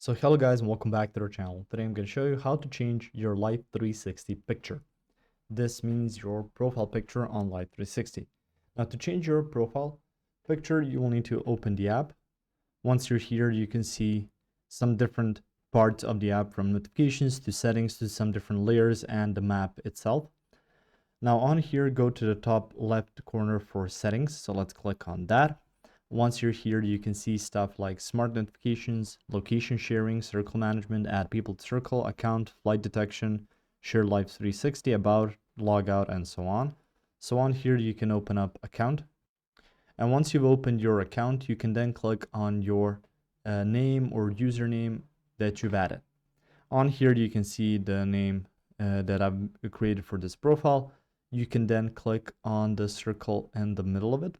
So hello guys and welcome back to our channel. Today I'm going to show you how to change your Life360 picture. This means your profile picture on Life360. Now to change your profile picture, you will need to open the app. Once you're here, you can see some different parts of the app, from notifications to settings to some different layers and the map itself. Now on here, go to the top left corner for settings. So let's click on that. Once you're here, you can see stuff like smart notifications, location sharing, circle management, add people to circle, account, flight detection, share Life360, about, logout, and so on. So on here, you can open up account. And once you've opened your account, you can then click on your name or username that you've added. On here, you can see the name that I've created for this profile. You can then click on the circle in the middle of it.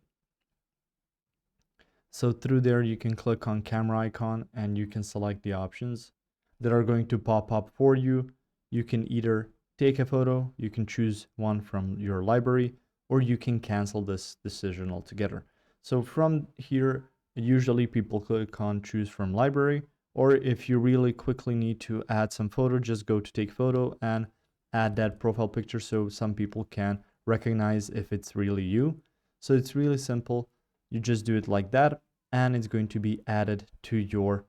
So through there, you can click on camera icon and you can select the options that are going to pop up for you. You can either take a photo, you can choose one from your library, or you can cancel this decision altogether. So from here, usually people click on choose from library, or if you really quickly need to add some photo, just go to take photo and add that profile picture so some people can recognize if it's really you. So it's really simple. You just do it like that, and it's going to be added to your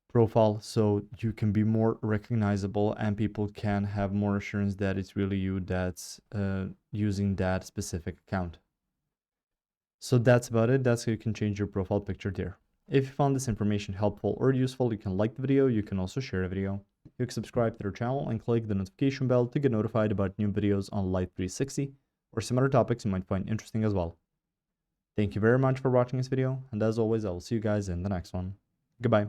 profile so you can be more recognizable and people can have more assurance that it's really you that's using that specific account. So that's about it. That's how you can change your profile picture there. If you found this information helpful or useful, you can like the video. You can also share the video. You can subscribe to our channel and click the notification bell to get notified about new videos on Life360 or some other topics you might find interesting as well. Thank you very much for watching this video, and as always, I will see you guys in the next one. Goodbye.